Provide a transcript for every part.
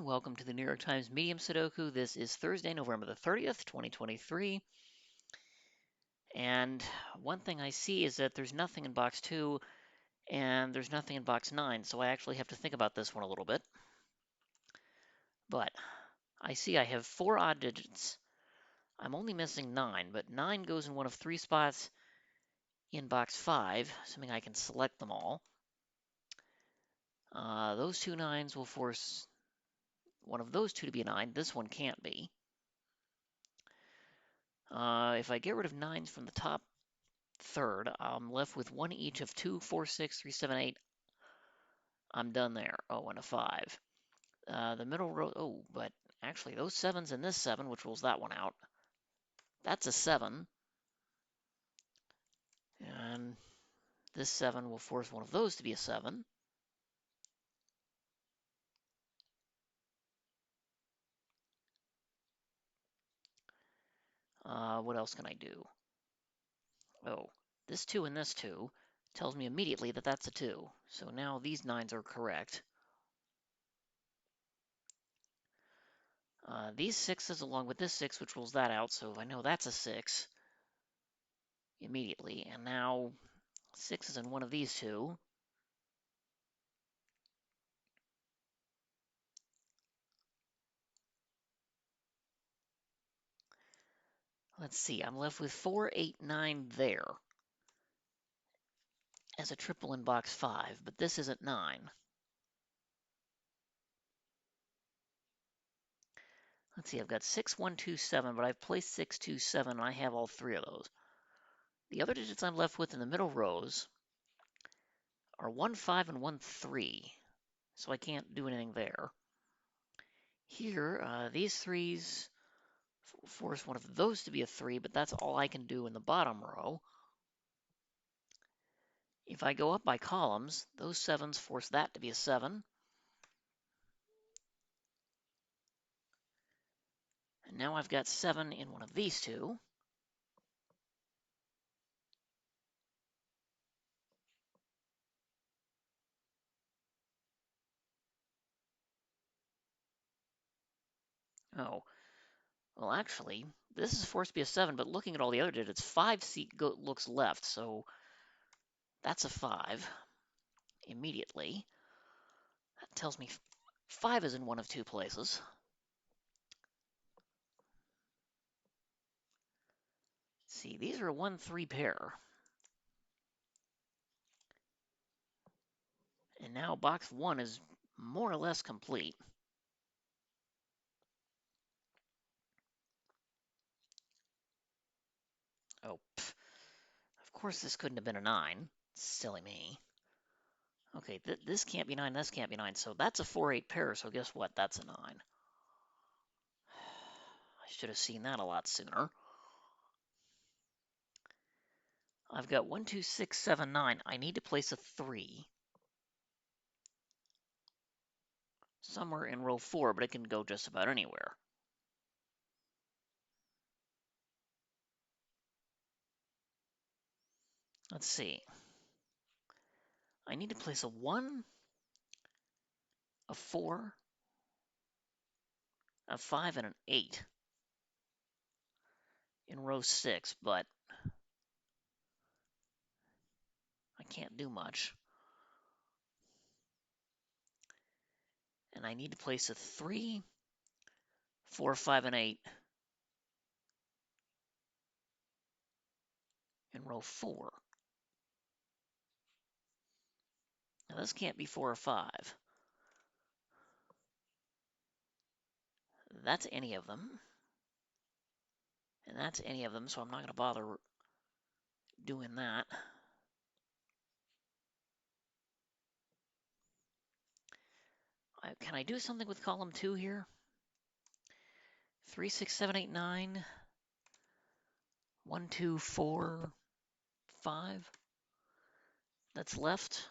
Welcome to the New York Times Medium Sudoku. This is Thursday, November the 30th, 2023. And one thing I see is that there's nothing in box 2 and there's nothing in box 9, so I actually have to think about this one a little bit. But I see I have 4 odd digits. I'm only missing 9, but 9 goes in one of 3 spots in box 5, assuming I can select them all. Those 2 9s will force one of those 2 to be a 9. This one can't be. If I get rid of 9s from the top third, I'm left with 1 each of 2, 4, 6, 3, 7, 8. I'm done there. Oh, and a 5. The middle row, oh, but actually those 7s and this 7, which rules that one out, that's a 7. And this 7 will force one of those to be a 7. What else can I do? Oh, this 2 and this 2 tells me immediately that that's a 2. So now these 9s are correct. These 6s along with this 6, which rules that out, so I know that's a 6 immediately. And now 6 is in one of these 2. Let's see, I'm left with 4, 8, 9 there as a triple in box 5, but this isn't 9. Let's see, I've got 6, 1, 2, 7, but I've placed 6, 2, 7, and I have all 3 of those. The other digits I'm left with in the middle rows are 1, 5, and 1, 3, so I can't do anything there. Here, these 3s force one of those to be a 3, but that's all I can do in the bottom row. If I go up by columns, those 7s force that to be a 7. And now I've got 7 in one of these 2. Oh, well, actually, this is forced to be a 7, but looking at all the other digits, 5 looks left, so that's a 5 immediately. That tells me 5 is in one of 2 places. See, these are a 1, 3 pair. And now box 1 is more or less complete. Oh, pff. Of course this couldn't have been a 9. Silly me. Okay, this can't be 9, this can't be 9, so that's a 4, 8 pair, so guess what? That's a 9. I should have seen that a lot sooner. I've got 1, 2, 6, 7, 9. I need to place a 3 somewhere in row 4, but it can go just about anywhere. Let's see. I need to place a 1, a 4, a 5, and an 8 in row 6, but I can't do much. And I need to place a 3, 4, 5, and 8 in row 4. Now this can't be 4 or 5. That's any of them. And that's any of them, so I'm not going to bother doing that. Can I do something with column 2 here? 3, 6, 7, 8, 9. 1, 2, 4, 5. That's left.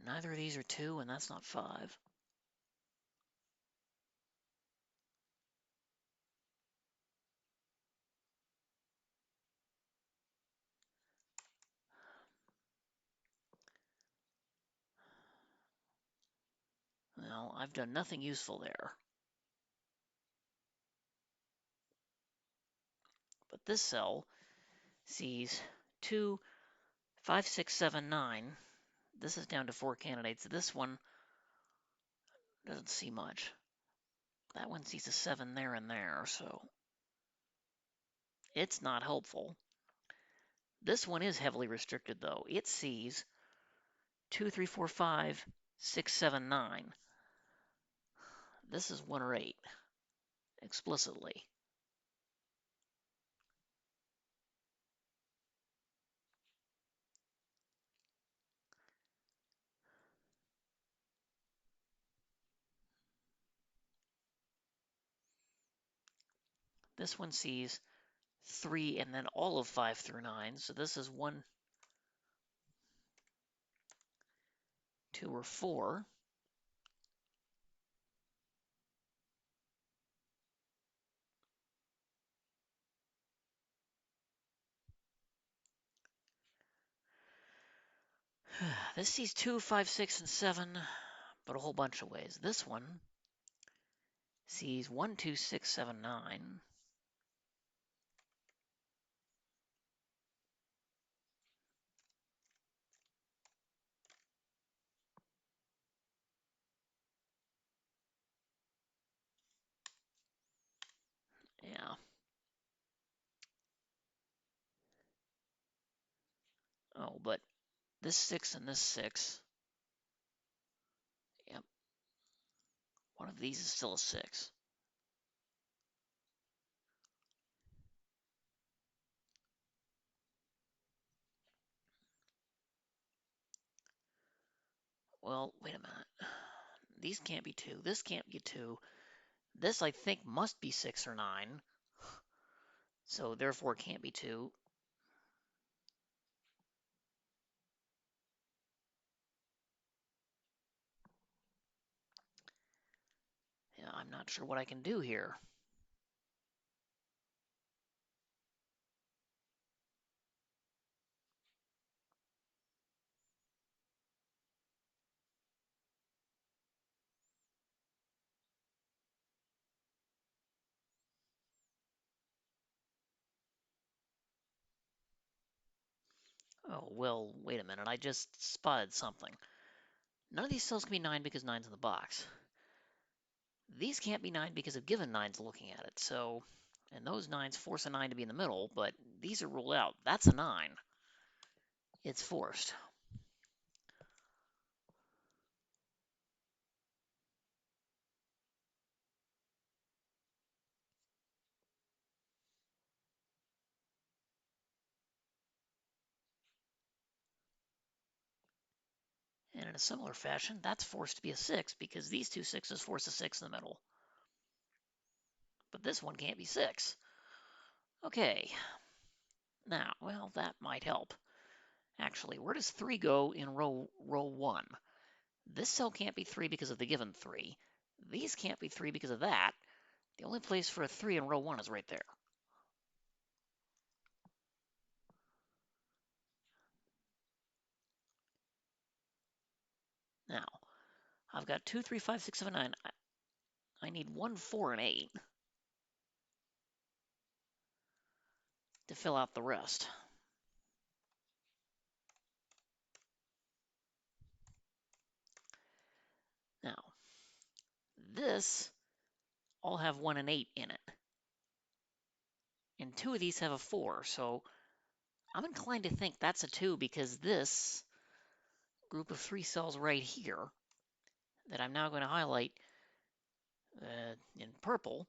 Neither of these are 2, and that's not 5. I've done nothing useful there. But this cell sees 2, 5, 6, 7, 9. This is down to 4 candidates. This one doesn't see much. That one sees a 7 there and there, so it's not helpful. This one is heavily restricted, though. It sees 2, 3, 4, 5, 6, 7, 9. This is 1 or 8, explicitly. This one sees 3 and then all of 5 through 9. So this is 1, 2, or 4. This sees 2, 5, 6, and 7, but a whole bunch of ways. This one sees 1, 2, 6, 7, 9. Yeah. Oh, but this 6 and this 6. Yep. One of these is still a 6. Well, wait a minute. These can't be 2. This can't be 2. This, I think, must be 6 or 9. So therefore it can't be 2. Yeah, I'm not sure what I can do here. Oh, well, wait a minute. I just spotted something. None of these cells can be 9 because 9's in the box. These can't be 9 because of given 9's looking at it. So, and those 9's force a 9 to be in the middle, but these are ruled out. That's a 9. It's forced. And in a similar fashion, that's forced to be a 6 because these two 6's force a 6 in the middle. But this one can't be 6. Okay. Now, well, that might help. Actually, where does 3 go in row 1? This cell can't be 3 because of the given 3. These can't be 3 because of that. The only place for a 3 in row 1 is right there. Now, I've got 2, 3, 5, 6, 7, 9. I need 1, 4, and 8 to fill out the rest. Now, this all have 1 and 8 in it. And 2 of these have a 4, so I'm inclined to think that's a 2 because this group of 3 cells right here that I'm now going to highlight in purple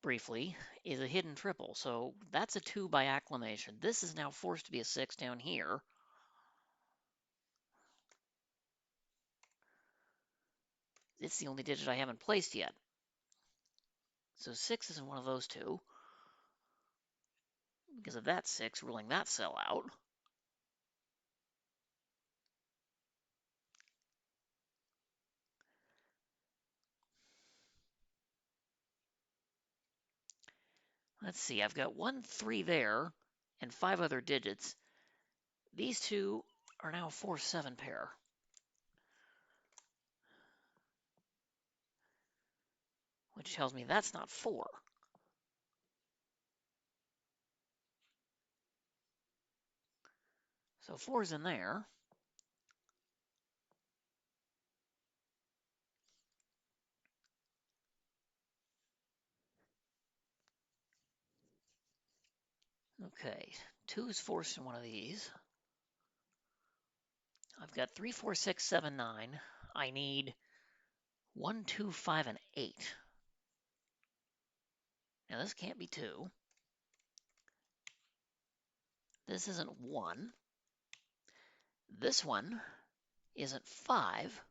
briefly is a hidden triple. So that's a 2 by acclamation. This is now forced to be a 6 down here. It's the only digit I haven't placed yet. So 6 isn't one of those two because of that 6 ruling that cell out. Let's see, I've got 1, 3 there and 5 other digits. These two are now a 4, 7 pair. which tells me that's not 4. So 4's in there. Okay, 2 is forced in one of these. I've got 3, 4, 6, 7, 9. I need 1, 2, 5, and 8. Now this can't be 2. This isn't 1. This one isn't 5.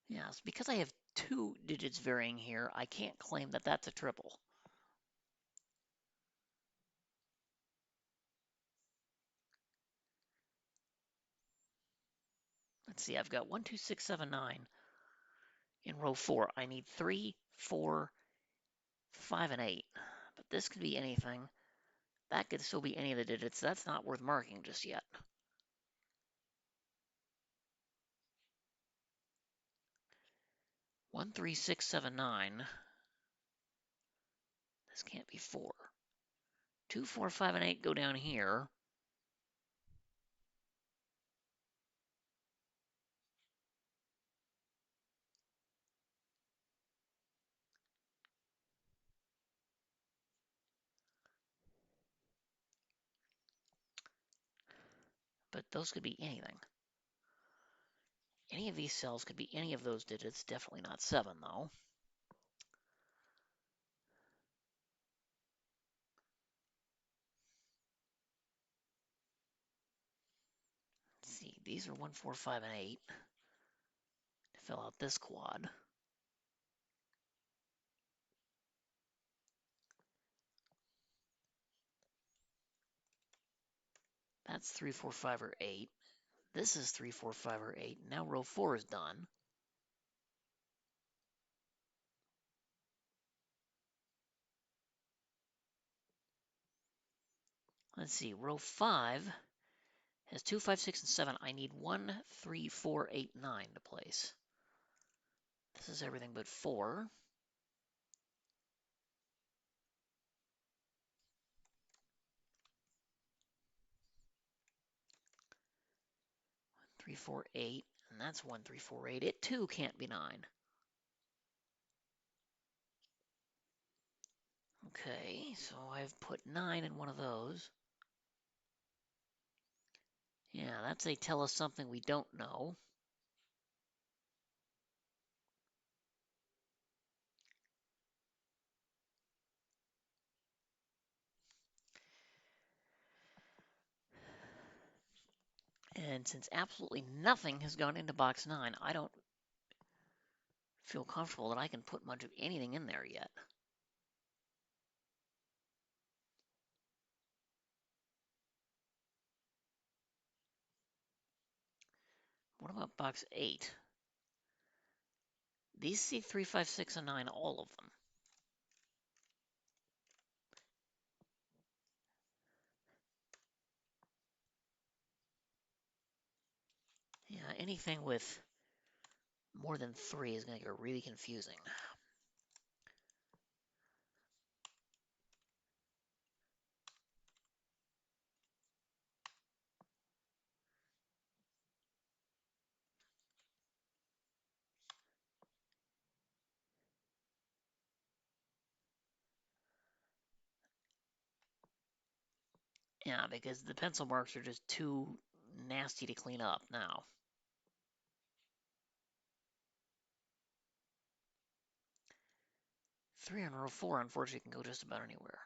Yes, because I have 2 digits varying here, I can't claim that that's a triple. Let's see, I've got 1, 2, 6, 7, 9 in row 4. I need 3, 4, 5, and 8. But this could be anything. That could still be any of the digits. That's not worth marking just yet. 1, 3, 6, 7, 9. This can't be 4. 2, 4, 5, and 8 go down here. But those could be anything. Any of these cells could be any of those digits. Definitely not 7, though. Let's see, these are 1, 4, 5, and 8. To fill out this quad. That's 3, 4, 5, or 8. This is 3, 4, 5, or 8. Now row 4 is done. Let's see, row 5 has 2, 5, 6, and 7. I need 1, 3, 4, 8, 9 to place. This is everything but 4. 3, 4, 8, and that's 1, 3, 4, 8. It too can't be 9. Okay, so I've put 9 in one of those. Yeah, that's a tell us something we don't know. And since absolutely nothing has gone into box 9, I don't feel comfortable that I can put much of anything in there yet. What about box 8? These see 3, 5, 6, and 9, all of them. Yeah, anything with more than 3 is going to get really confusing. Yeah, because the pencil marks are just too nasty to clean up now. Three on row 4, unfortunately, can go just about anywhere.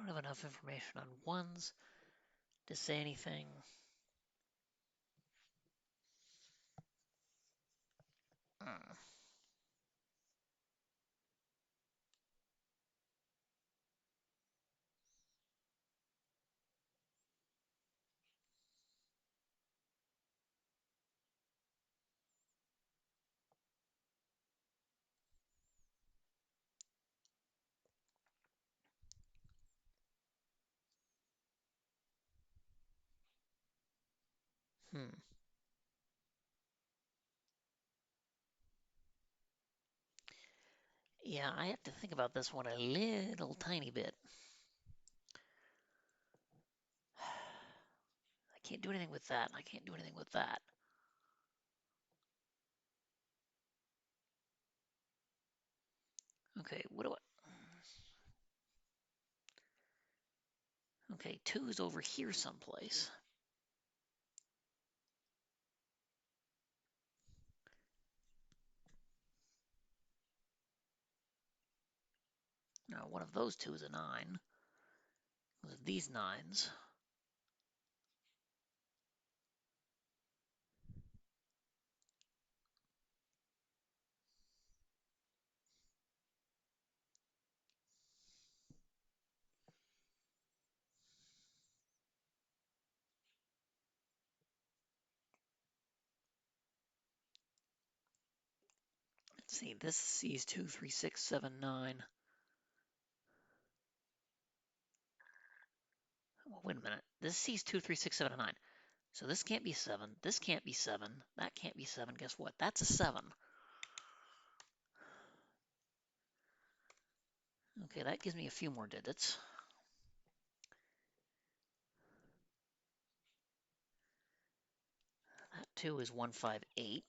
don't have enough information on ones to say anything. Mm. Hmm. Yeah, I have to think about this one a little tiny bit. I can't do anything with that, and I can't do anything with that. Okay, what do I... Okay, 2 is over here someplace. Now, one of those 2 is a 9. These 9s. Let's see, this sees 2, 3, 6, 7, 9. Well, wait a minute. This sees 2, 3, 6, 7, and 9. So this can't be 7. This can't be 7. That can't be 7. Guess what? That's a 7. Okay, that gives me a few more digits. That 2 is 158.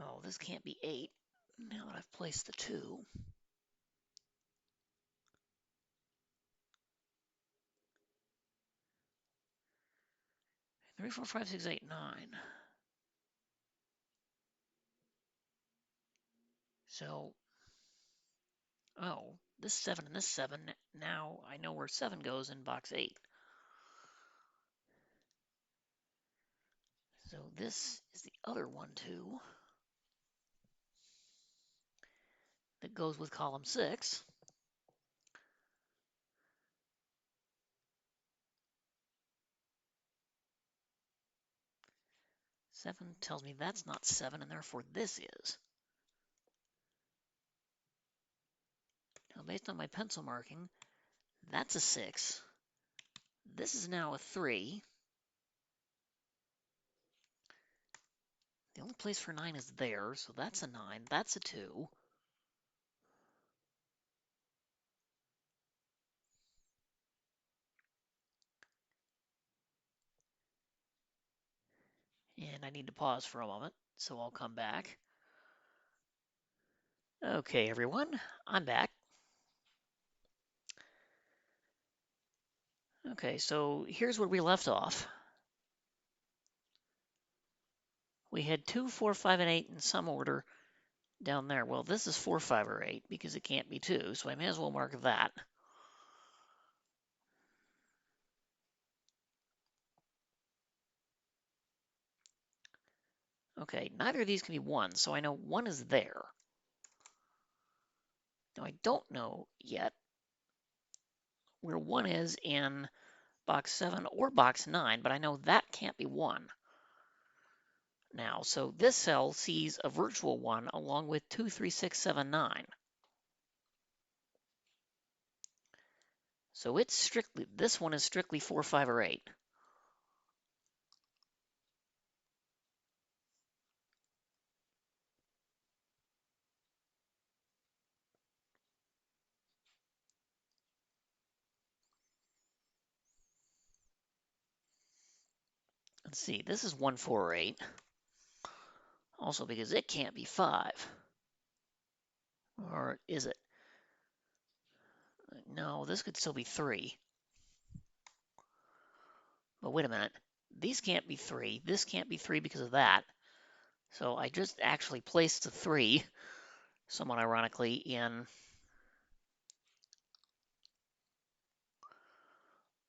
Oh, this can't be 8. Now that I've placed the 2. 3, 4, 5, 6, 8, 9. So, oh, this 7 and this 7. Now I know where 7 goes in box 8. So this is the other one, too, that goes with column 6. Seven tells me that's not 7, and therefore this is. Now, based on my pencil marking, that's a 6. This is now a 3. The only place for 9 is there, so that's a 9. That's a 2. And I need to pause for a moment, so I'll come back. Okay, everyone, I'm back. Okay, so here's where we left off. We had 2, 4, 5, and 8 in some order down there. Well, this is 4, 5, or 8 because it can't be 2, so I may as well mark that. Okay, neither of these can be 1, so I know 1 is there. Now, I don't know yet where 1 is in box 7 or box 9, but I know that can't be 1. Now, so this cell sees a virtual 1 along with 2, 3, 6, 7, 9. So it's strictly, this one is strictly 4, 5, or 8. Let's see, this is 1, 4, or 8. Also because it can't be 5. Or is it? No, this could still be 3. But wait a minute. These can't be 3. This can't be 3 because of that. So I just actually placed the 3, somewhat ironically, in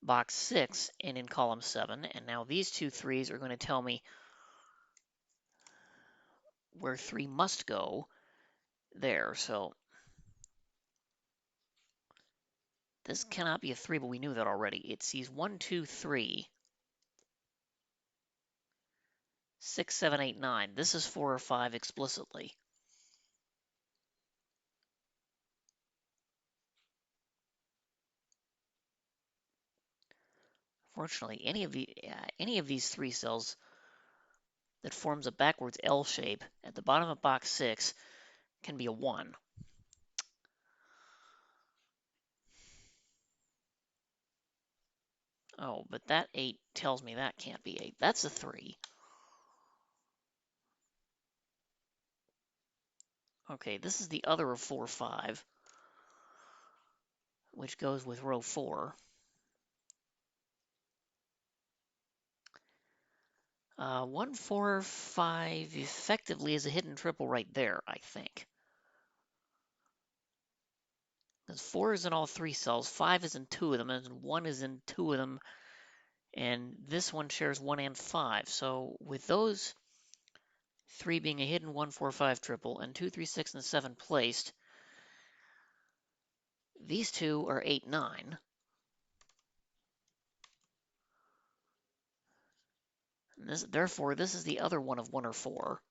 box 6 and in column 7. And now these two 3s are going to tell me where 3 must go there. So this cannot be a 3, but we knew that already. It sees 1, 2, 3, 6, 7, 8, 9. This is 4 or 5 explicitly. Fortunately, any of these 3 cells that forms a backwards L shape at the bottom of box 6 can be a 1. Oh, but that 8 tells me that can't be 8. That's a 3. Okay, this is the other of 4, 5, which goes with row 4. 1, 4, 5 effectively is a hidden triple right there, I think. Because 4 is in all 3 cells, 5 is in 2 of them, and 1 is in 2 of them, and this one shares 1 and 5. So with those 3 being a hidden 1, 4, 5 triple, and 2, 3, 6, and 7 placed, these two are 8, 9. And therefore, this is the other one of 1 or 4.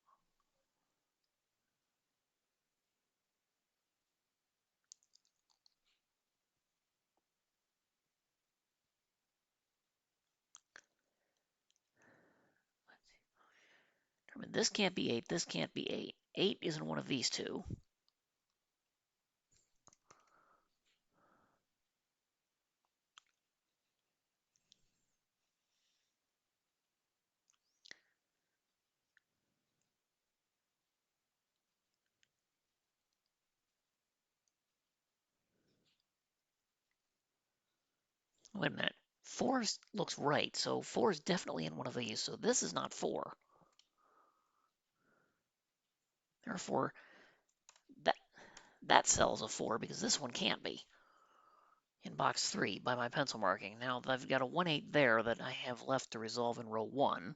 This can't be 8, this can't be 8. 8 isn't one of these two. Wait a minute. 4 looks right, so 4 is definitely in one of these, so this is not 4. Therefore, that, that cell's a 4 because this one can't be in box 3 by my pencil marking. Now, I've got a 1, 8 there that I have left to resolve in row 1.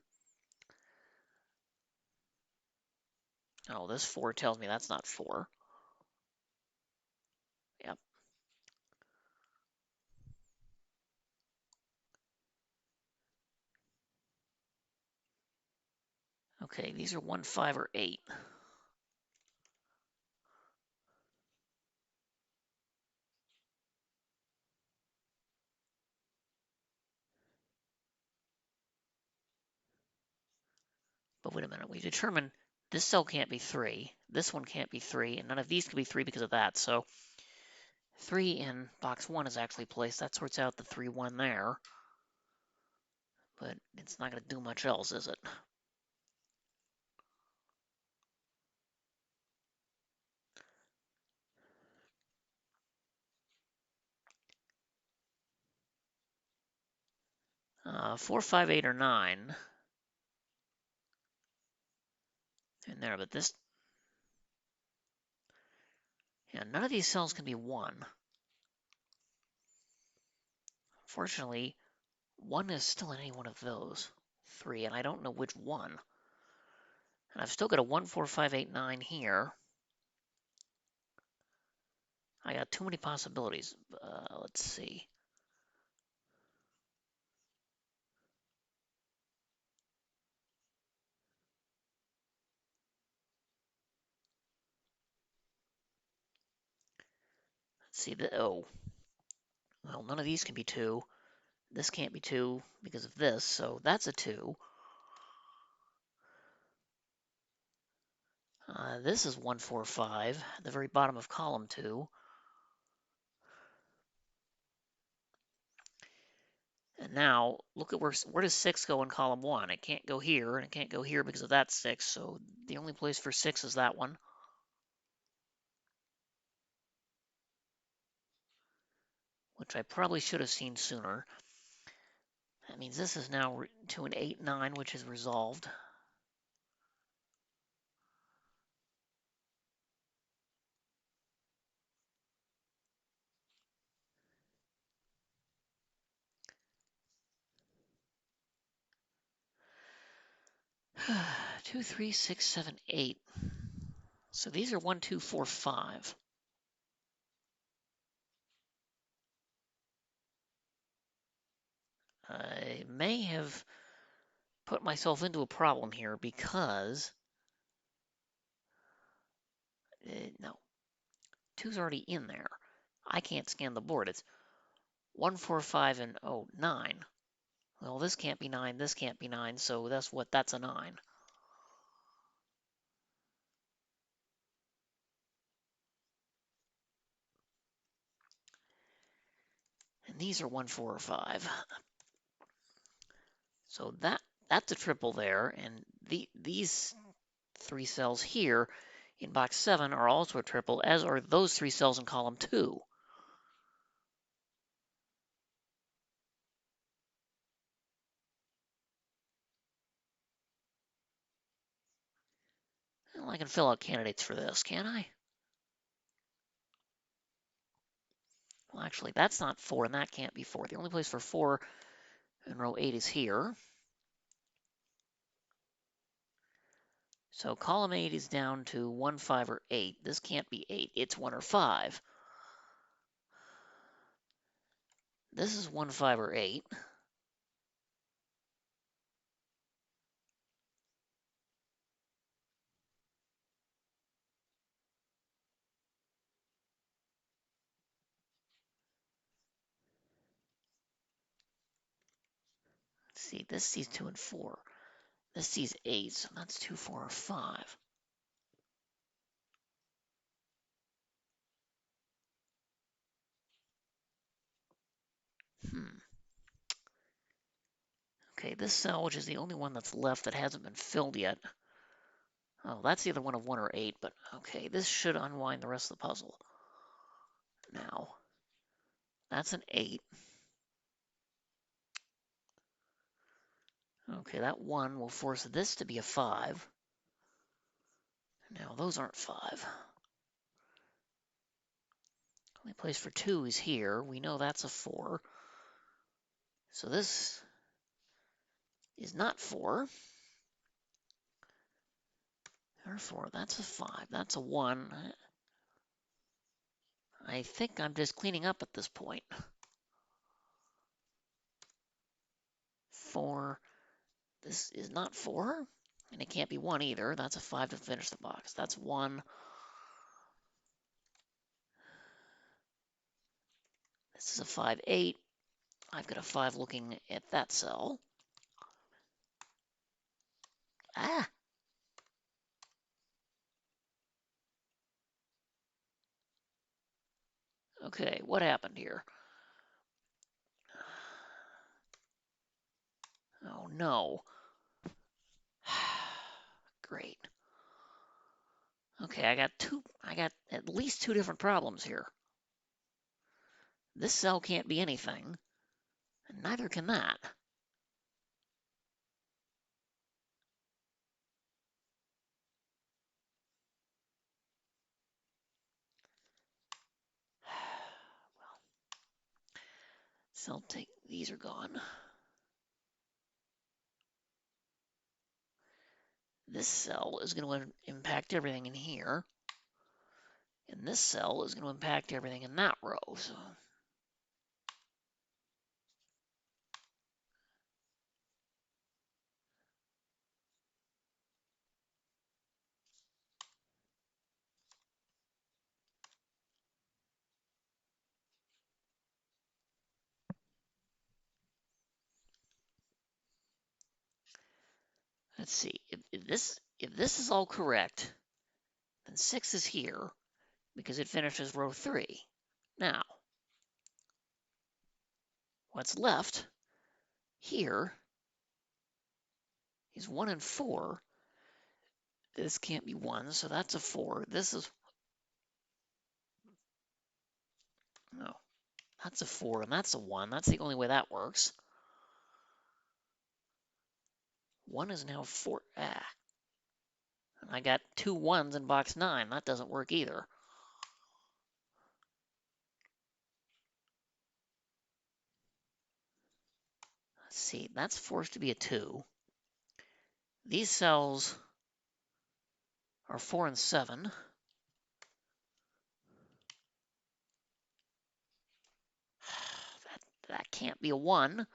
Oh, this 4 tells me that's not 4. Yep. Okay, these are 1, 5, or 8. But wait a minute, we determined this cell can't be 3, this one can't be 3, and none of these can be 3 because of that. So 3 in box 1 is actually placed. That sorts out the 3, 1 there. But it's not going to do much else, is it? Uh, 4, 5, 8, or 9 in there, but this, yeah, none of these cells can be 1. Fortunately, 1 is still in any one of those 3, and I don't know which one. And I've still got a 1, 4, 5, 8, 9 here. I got too many possibilities. Let's see. Let's see. Oh, well, none of these can be 2. This can't be 2 because of this, so that's a 2. This is 1, 4, 5, at the very bottom of column 2. And now, look at where does 6 go in column 1? It can't go here, and it can't go here because of that 6, so the only place for 6 is that one. Which I probably should have seen sooner. That means this is now to an 8, 9, which is resolved. Two, 3, 6, 7, 8. So these are 1, 2, 4, 5. I may have put myself into a problem here because no, 2's already in there. I can't scan the board. It's 1, 4, 5, and 9. Well, this can't be 9, this can't be 9, so that's a 9. And these are 1, 4, or 5. So that's a triple there, and these 3 cells here in box 7 are also a triple, as are those 3 cells in column 2. Well, I can fill out candidates for this, can I? Well, actually, that's not 4, and that can't be 4. The only place for 4 in row 8 is here. So column 8 is down to 1, 5, or 8. This can't be 8. It's 1 or 5. This is 1, 5, or 8. Let's see, this sees 2 and 4. This sees 8, so that's 2, 4, or 5. Okay, this cell, which is the only one that's left that hasn't been filled yet. Oh, that's the other one of 1 or 8, but okay, this should unwind the rest of the puzzle. Now, that's an 8. Okay, that 1 will force this to be a 5. Now, those aren't 5. Only place for 2 is here. We know that's a 4. So this is not 4. Therefore, that's a 5. That's a 1. I think I'm just cleaning up at this point. 4. This is not 4. And it can't be 1 either. That's a 5 to finish the box. That's 1. This is a 5, 8. I've got a 5 looking at that cell. Ah! Okay, what happened here? Oh no. Great. Okay, I got at least 2 different problems here. This cell can't be anything, and neither can that. Well, cell take, these are gone. This cell is going to impact everything in here. And this cell is going to impact everything in that row. So let's see. If this is all correct, then 6 is here because it finishes row 3. Now, what's left here is 1 and 4. This can't be 1, so that's a 4. This is, no, that's a 4, and that's a 1. That's the only way that works. 1 is now 4. Ah. I got 2 1s in box 9. That doesn't work either. Let's see. That's forced to be a 2. These cells are 4 and 7. That can't be a 1.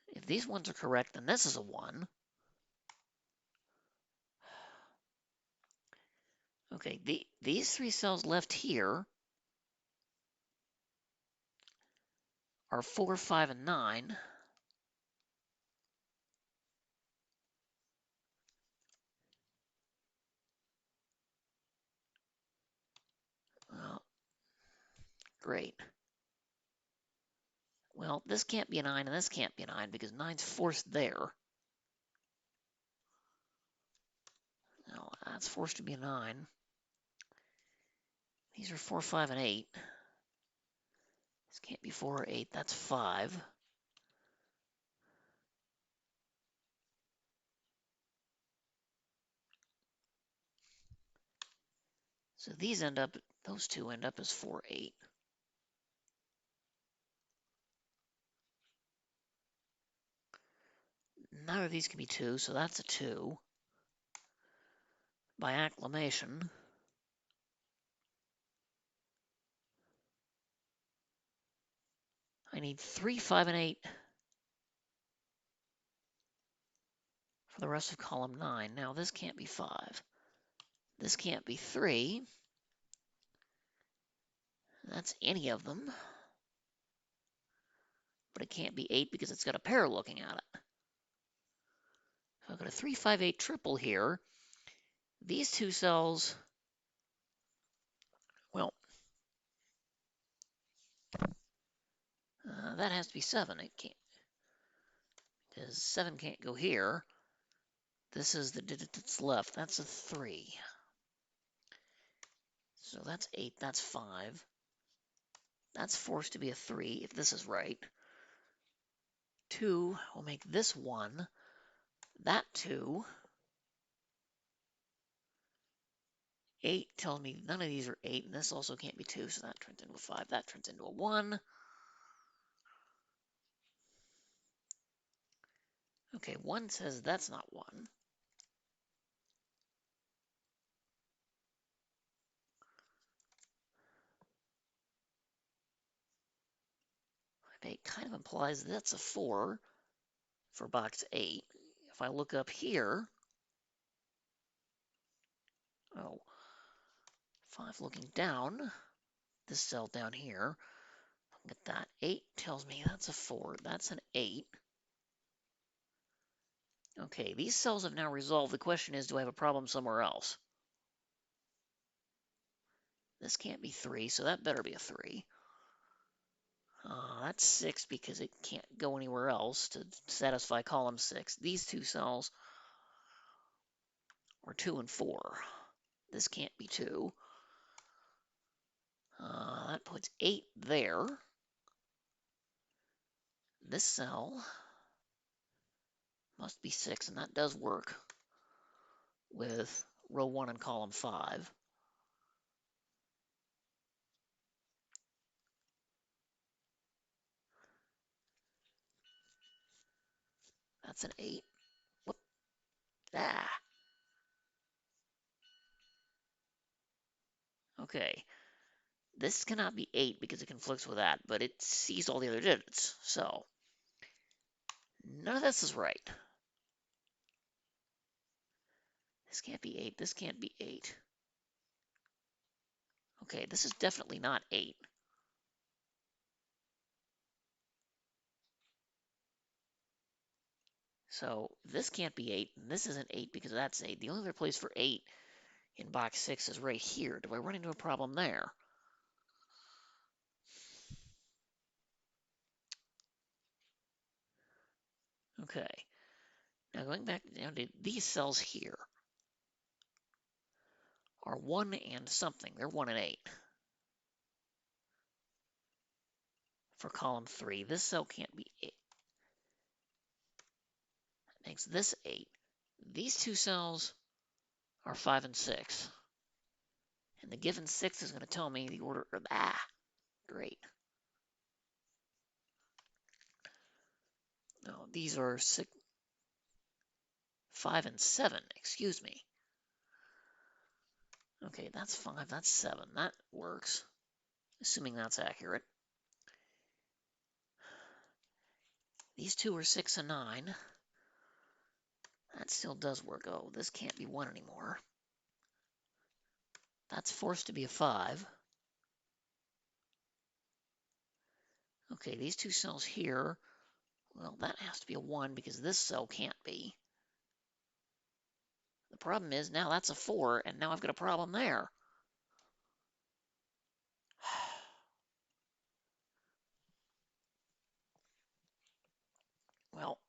If these ones are correct, then this is a 1. Okay, these 3 cells left here are 4, 5, and 9. Well, great. Well, this can't be a 9 and this can't be a 9 because 9's forced there. No, that's forced to be a 9. These are 4, 5, and 8. This can't be 4 or 8. That's 5. So those two end up as 4, 8. None of these can be 2, so that's a 2. By acclamation. I need 3, 5, and 8 for the rest of column 9. Now this can't be 5. This can't be 3. That's any of them. But it can't be 8 because it's got a pair looking at it. So I've got a 3, 5, 8 triple here. These two cells, well, that has to be 7. It can't, because 7 can't go here. This is the digit that's left. That's a 3. So that's 8. That's 5. That's forced to be a 3 if this is right. 2 will make this 1. That 2. 8 tells me none of these are 8, and this also can't be 2, so that turns into a 5. That turns into a 1. Okay, 1 says that's not 1. It kind of implies that's a 4 for box 8. If I look up here, oh, 5 looking down, this cell down here, look at that. 8 tells me that's a 4. That's an 8. Okay, these cells have now resolved. The question is, do I have a problem somewhere else? This can't be 3, so that better be a 3. That's 6 because it can't go anywhere else to satisfy column 6. These two cells are 2 and 4. This can't be 2. That puts 8 there. This cell must be 6, and that does work with row 1 and column 5. That's an 8. Whoop. Ah. Okay. This cannot be 8 because it conflicts with that, but it sees all the other digits. So none of this is right. This can't be 8. This can't be 8. Okay, this is definitely not 8. So this can't be 8, and this isn't 8 because that's 8. The only other place for 8 in box 6 is right here. Do I run into a problem there? Okay. Now going back down to these cells here. are 1 and something. They're 1 and 8 for column 3. This cell can't be 8. That makes this 8. These two cells are 5 and 6. And the given 6 is going to tell me the order of, great. No, these are 6, 5 and 7, excuse me. Okay, that's 5, that's 7. That works, assuming that's accurate. These two are 6 and 9. That still does work. Oh, this can't be 1 anymore. That's forced to be a 5. Okay, these two cells here, well, that has to be a 1 because this cell can't be. The problem is now that's a 4, and now I've got a problem there. Well,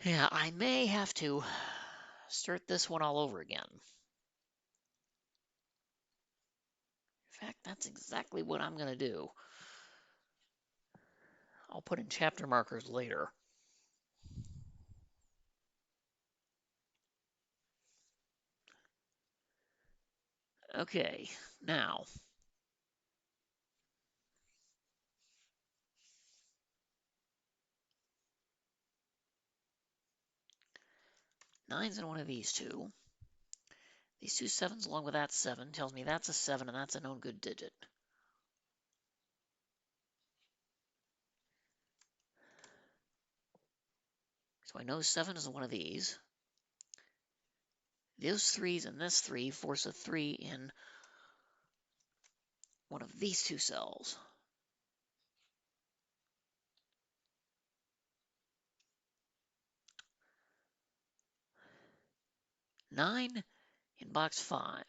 yeah, I may have to start this one all over again. In fact, that's exactly what I'm going to do. I'll put in chapter markers later. Okay, now, nine's in one of these two. These two sevens along with that 7 tells me that's a 7 and that's a known good digit. So I know 7 is one of these. Those 3's and this 3 force a 3 in one of these two cells. Nine in box 5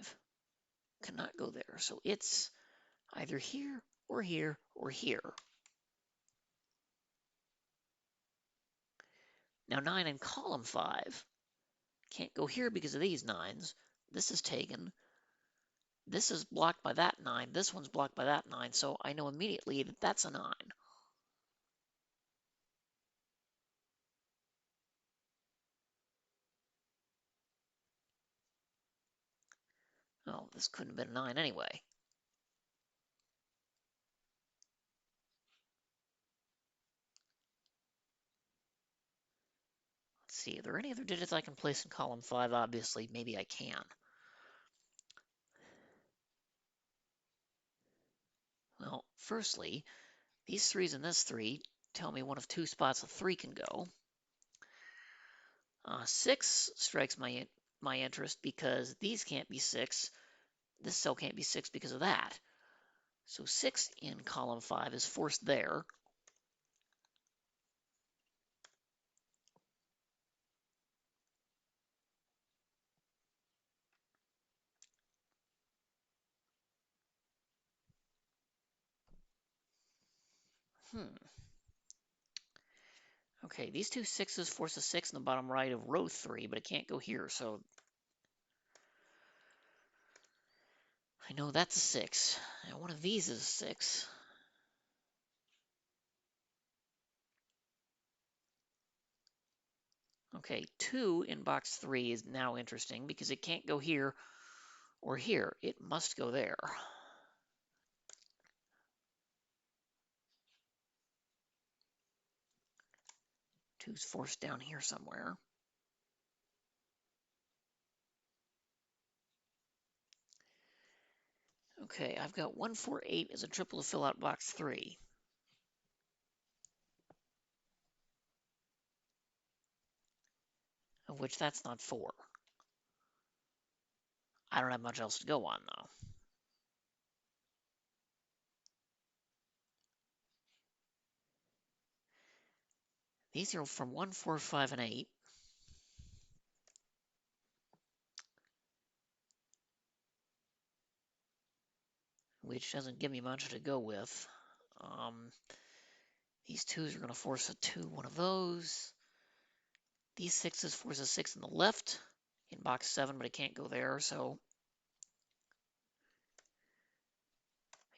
cannot go there, so it's either here or here or here. Now 9 in column 5 can't go here because of these 9s. This is taken. This is blocked by that 9. This one's blocked by that 9, so I know immediately that that's a 9. Oh, this couldn't have been a 9 anyway. Let's see, are there any other digits I can place in column 5? Obviously, maybe I can. Well, firstly, these 3's and this 3 tell me one of two spots a 3 can go. 6 strikes my interest because these can't be 6. This cell can't be 6 because of that. So 6 in column 5 is forced there. Okay, these two 6's force a 6 in the bottom right of row 3, but it can't go here, so I know that's a 6. And one of these is a 6. Okay, 2 in box 3 is now interesting because it can't go here or here. It must go there. 2's forced down here somewhere. Okay, I've got 1, 4, 8 as a triple to fill out box 3. Of which that's not 4. I don't have much else to go on, though. These are from 1, 4, 5, and 8. which doesn't give me much to go with. These 2s are going to force a 2, one of those. These 6s force a 6 in the left in box 7, but it can't go there, so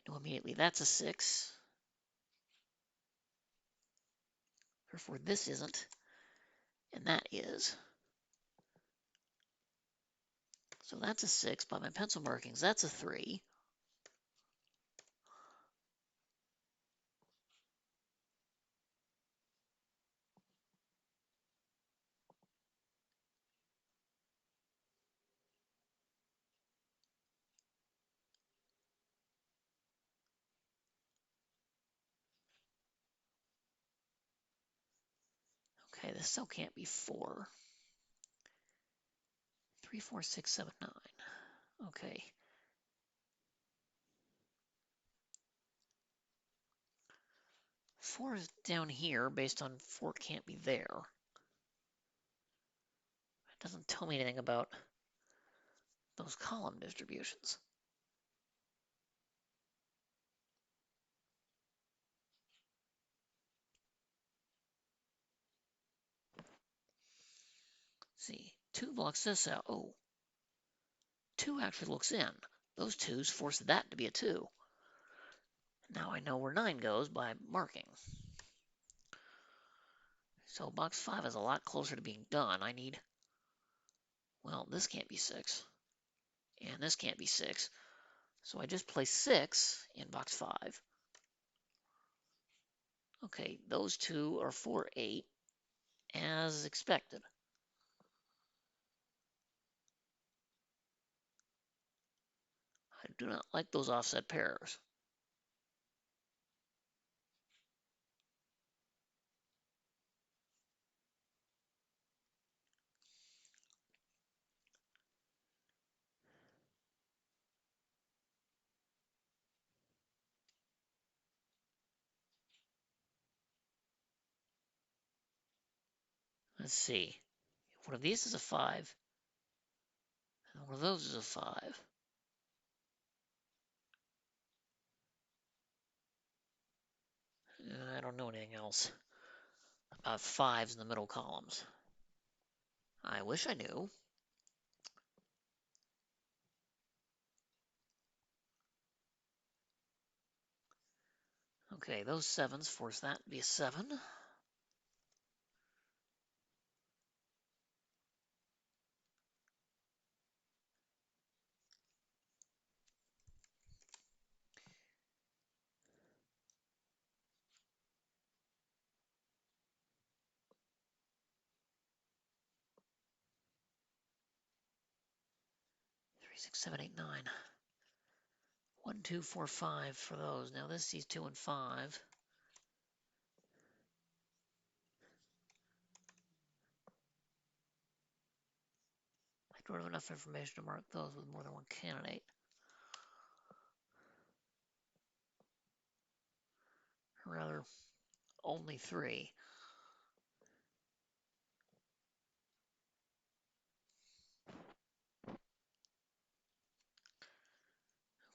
I know immediately that's a 6. Therefore, this isn't, and that is. So that's a 6 by my pencil markings. That's a 3. Okay, this still can't be 4. 3, 4, 6, 7, 9. Okay. 4 is down here based on 4 can't be there. It doesn't tell me anything about those column distributions. Let's see, 2 blocks this out. Oh, 2 actually looks in. Those 2s force that to be a 2. Now I know where 9 goes by marking. So box 5 is a lot closer to being done. I need, well, this can't be 6. And this can't be 6. So I just place 6 in box 5. Okay, those 2 are 4, 8, as expected. I do not like those offset pairs. Let's see. One of these is a 5, and one of those is a 5. I don't know anything else about 5s in the middle columns. I wish I knew. Okay, those 7s force that to be a 7. Three, 6, 7, 8, 9. 1, 2, 4, 5 for those. Now this sees 2 and 5. I don't have enough information to mark those with more than one candidate. Or rather, only 3.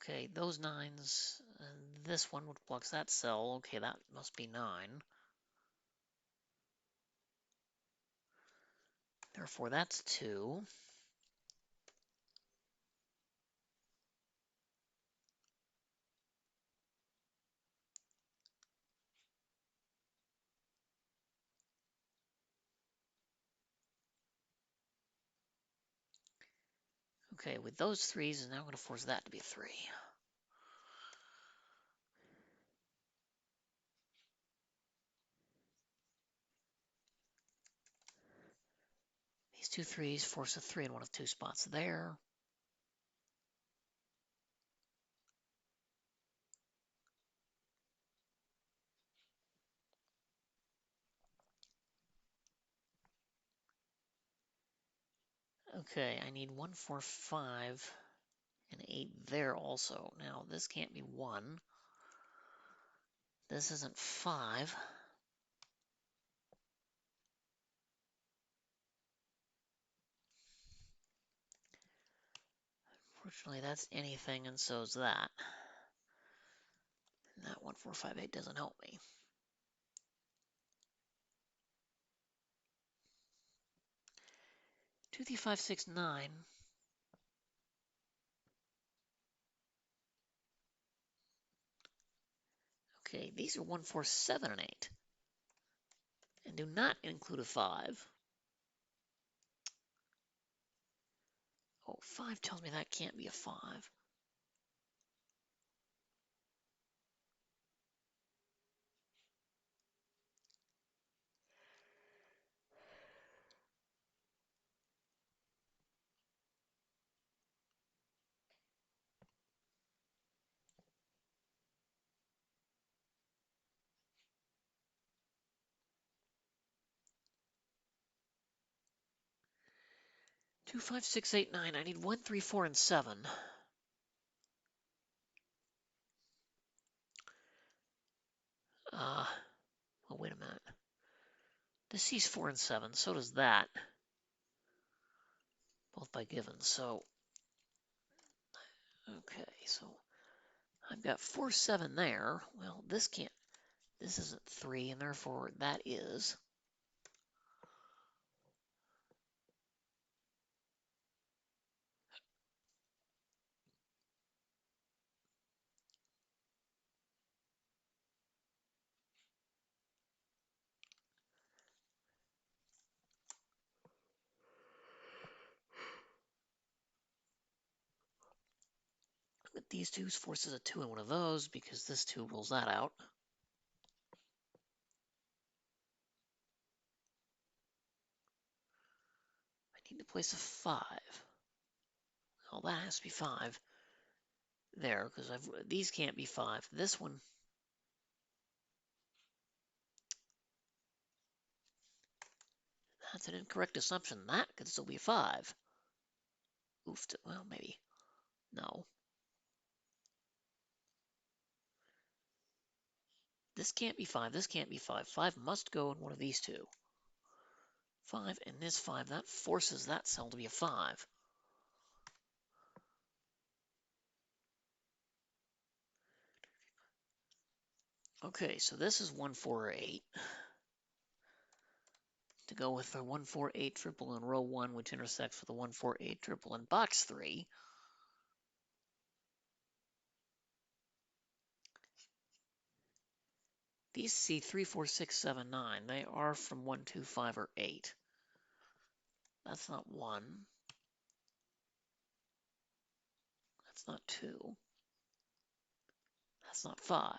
Okay, those 9s, and this one which blocks that cell. Okay, that must be 9. Therefore, that's 2. Okay, with those 3s, now I'm going to force that to be 3. These 2 3s force a 3 in one of 2 spots there. Okay, I need 1, 4, 5, and 8 there also. Now, this can't be 1. This isn't 5. Fortunately, that's anything, and so is that. 1, 4, 5, 8 doesn't help me. Two, 3, 5, 6, 9. Okay, these are 1, 4, 7, and 8. And do not include a 5. Oh, 5 tells me that can't be a 5. Two, 5, 6, 8, 9. I need 1, 3, 4, and 7. Well, wait a minute. This sees 4 and 7, so does that. Both by given, so... Okay, so I've got 4, 7 there. Well, this can't... This isn't 3, and therefore that is... But these two forces a 2 in one of those because this 2 rules that out. I need to place a 5. Well, that has to be 5 there because these can't be 5. This one, that's an incorrect assumption. That could still be a 5. Oof, well, maybe. No. This can't be 5. This can't be 5. 5 must go in one of these two. 5 and this 5, that forces that cell to be a 5. Okay, so this is 1, 4, 8. To go with the 1, 4, 8 triple in row 1, which intersects with the 1, 4, 8 triple in box 3. These see 3, 4, 6, 7, 9. They are from 1, 2, 5, or 8. That's not 1. That's not 2. That's not 5.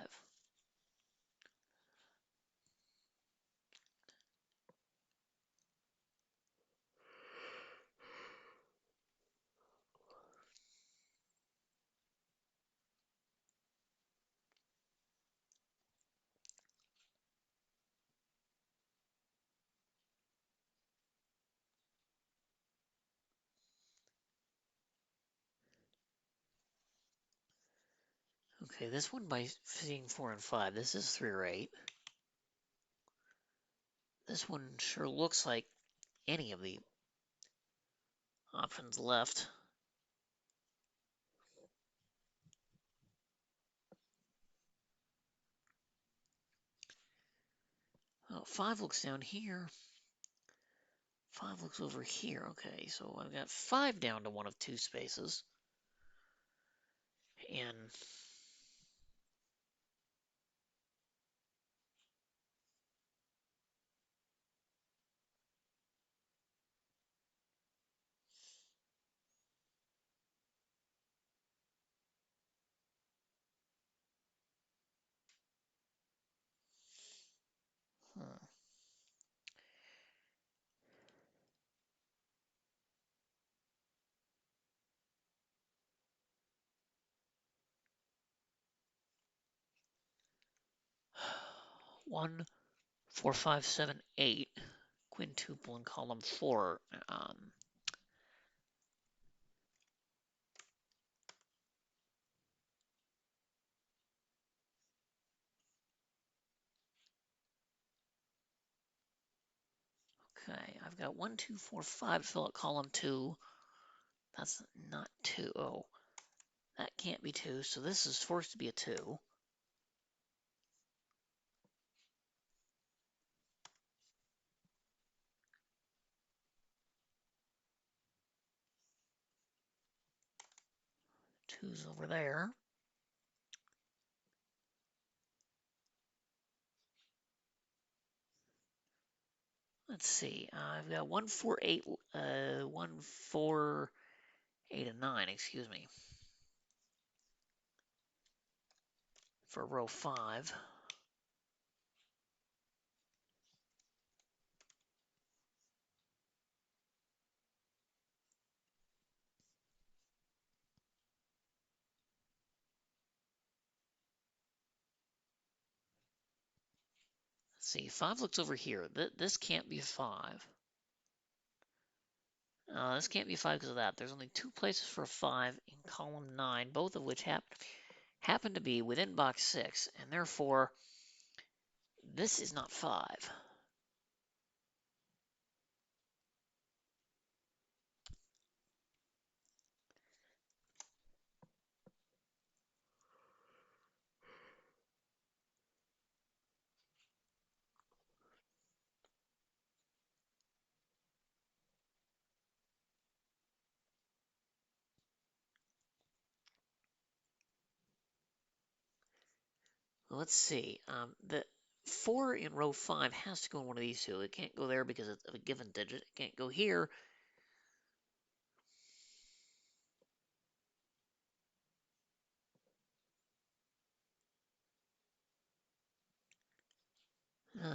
Okay, this one by seeing 4 and 5, this is 3 or 8. This one sure looks like any of the options left. Well, 5 looks down here. 5 looks over here. Okay, so I've got 5 down to one of 2 spaces. And hmm. 1, 4, 5, 7, 8. Quintuple in column 4. Okay, I've got 1, 2, 4, 5 fill out column 2. That's not 2. Oh, that can't be 2, so this is forced to be a 2. Two's over there. Let's see. I've got 1, 4, 8, 1, 4, 8, and 9. Excuse me. For row 5. Let's see. 5 looks over here. This can't be 5. This can't be 5 because of that. There's only 2 places for a 5 in column 9, both of which happen to be within box 6, and therefore this is not 5. Let's see. The 4 in row 5 has to go in one of these two. It can't go there because of a given digit. It can't go here.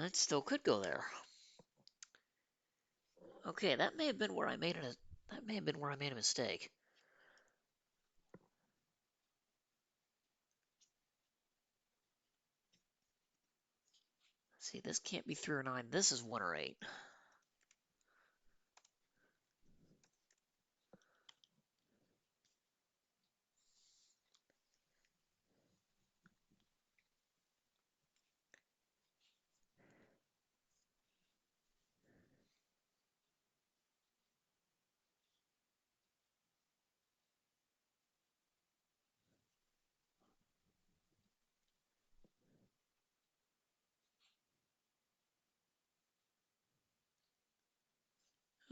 It still could go there. Okay, that may have been where I made a mistake. See, this can't be 3 or 9. This is 1 or 8.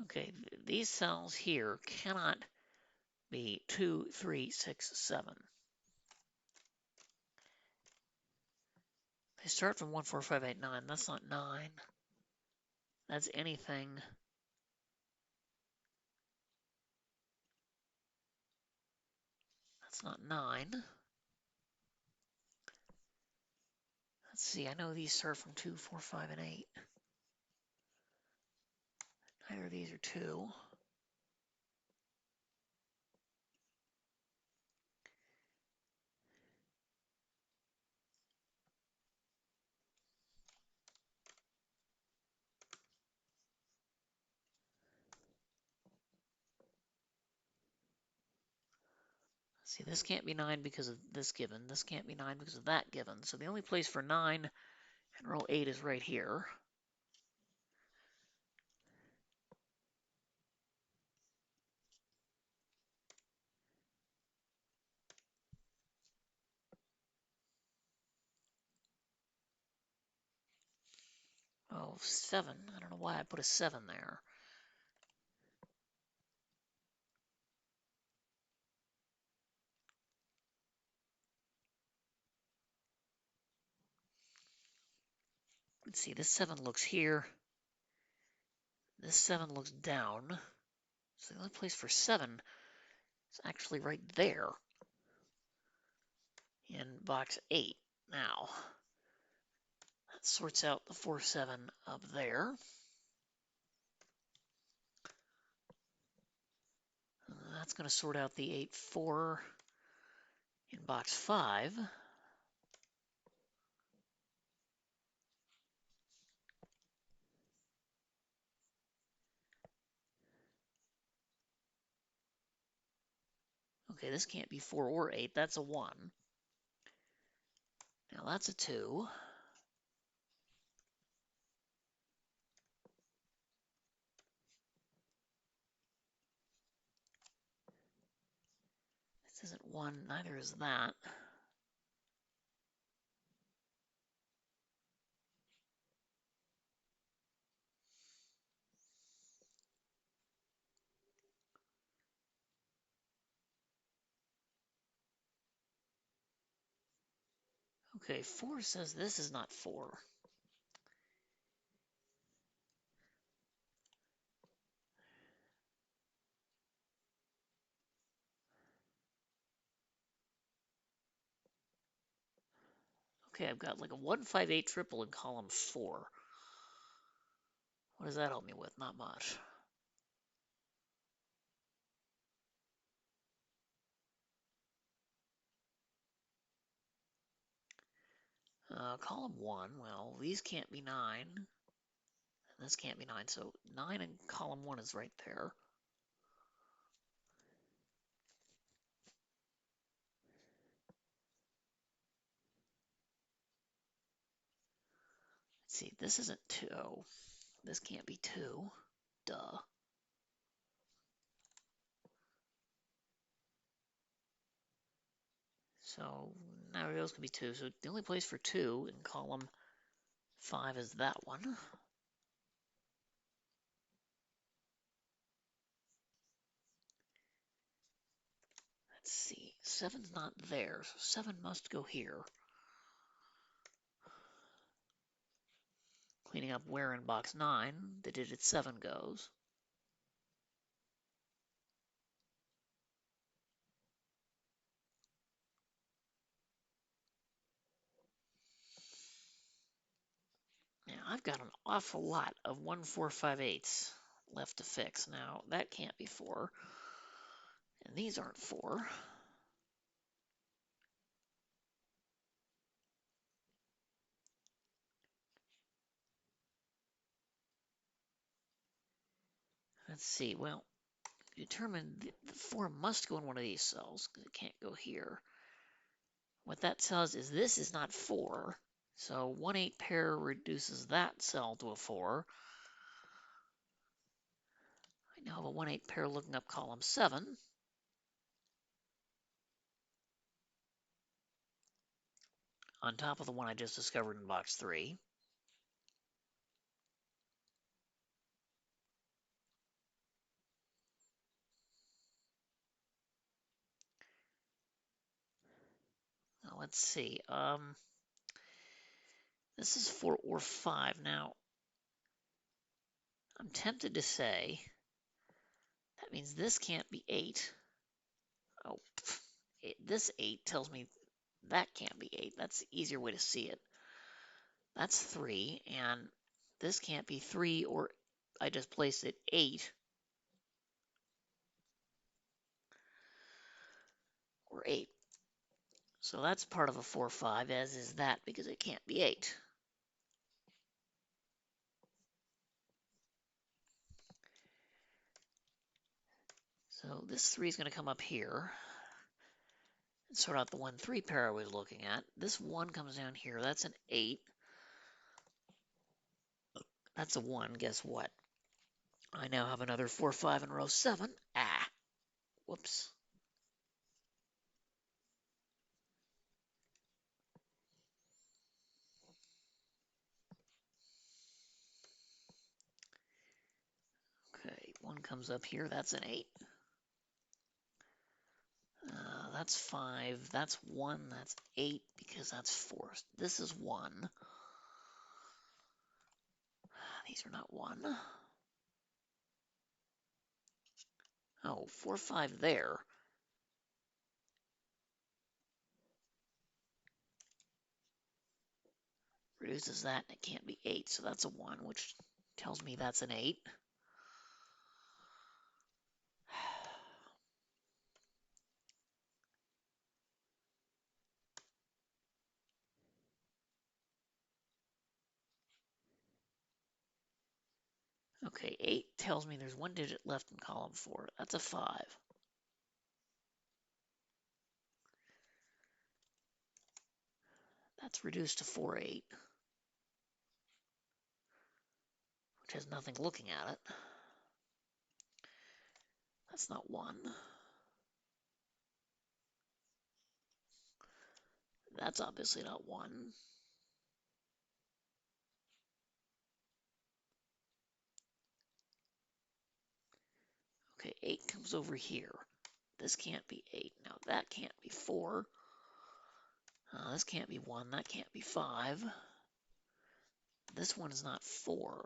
Okay, these cells here cannot be 2, 3, 6, 7. They start from 1, 4, 5, 8, 9. That's not 9. That's anything. That's not 9. Let's see, I know these start from 2, 4, 5, and 8. Neither of these are 2. See, this can't be 9 because of this given. This can't be 9 because of that given. So the only place for 9 in row 8 is right here. Oh, 7. I don't know why I put a 7 there. Let's see, this 7 looks here. This 7 looks down. So the only place for 7 is actually right there in box 8. Now, that sorts out the 4, 7 up there. That's going to sort out the 8, 4 in box 5. Okay, this can't be 4 or 8. That's a 1. Now that's a 2. This isn't 1, neither is that. Okay, 4 says this is not 4. Okay, I've got like a 158 triple in column 4. What does that help me with? Not much. Column 1, well, these can't be 9. And this can't be 9, so 9 in column 1 is right there. Let's see, this isn't 2. Oh, this can't be 2. Duh. So now everybody else can be 2. So the only place for 2 in column 5 is that one. Let's see, 7's not there, so 7 must go here. Cleaning up where in box 9 the digit 7 goes. Now I've got an awful lot of 1, 4, 5, 8s left to fix. Now that can't be 4, and these aren't 4. Let's see, well, determine the 4 must go in one of these cells because it can't go here. What that says is this is not 4, so 1, 8 pair reduces that cell to a 4. I now have a 1, 8 pair looking up column 7. On top of the one I just discovered in box 3. Now let's see. This is 4 or 5. Now, I'm tempted to say that means this can't be 8. Oh, this 8 tells me that can't be 8. That's the easier way to see it. That's 3, and this can't be 3, or I just placed it 8 or 8. So that's part of a 4, 5, as is that, because it can't be 8. So this 3 is going to come up here and sort out the 1, 3 pair I was looking at. This 1 comes down here. That's an 8. That's a 1. Guess what? I now have another 4, 5 in row 7. Ah, whoops. Okay, 1 comes up here. That's an 8. That's 5. That's 1. That's 8 because that's 4. This is 1. These are not 1. Oh, 4, 5 there. Reduces that, and it can't be 8, so that's a 1, which tells me that's an 8. Okay, 8 tells me there's 1 digit left in column 4. That's a 5. That's reduced to 4, 8, which has nothing looking at it. That's not 1. That's obviously not 1. Okay, 8 comes over here. This can't be 8. Now that can't be 4. This can't be 1, that can't be 5. This one is not 4.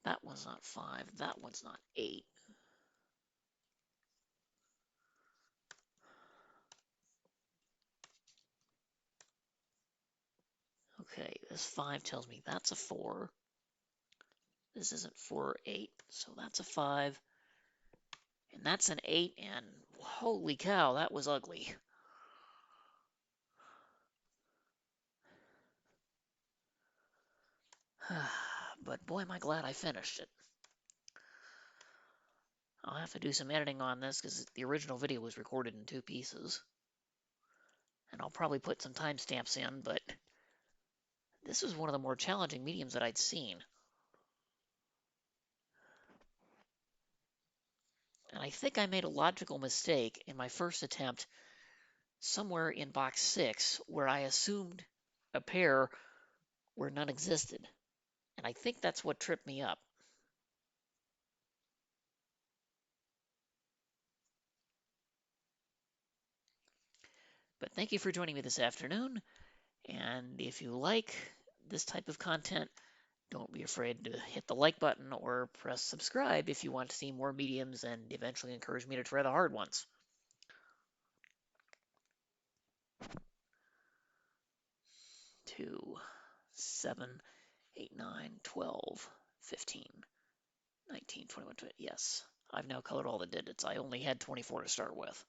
That one's not 5. That one's not 8. Okay, this 5 tells me that's a 4. This isn't 4 or 8, so that's a 5. And that's an 8, and holy cow, that was ugly. But boy, am I glad I finished it. I'll have to do some editing on this because the original video was recorded in 2 pieces. And I'll probably put some timestamps in, but this was one of the more challenging mediums that I'd seen. And I think I made a logical mistake in my first attempt somewhere in box 6 where I assumed a pair where none existed. And I think that's what tripped me up. But thank you for joining me this afternoon. And if you like this type of content, don't be afraid to hit the like button or press subscribe if you want to see more mediums and eventually encourage me to try the hard ones. 2, 7, 8, 9, 12, 15, 19, 21, 20. Yes, I've now colored all the digits. I only had 24 to start with.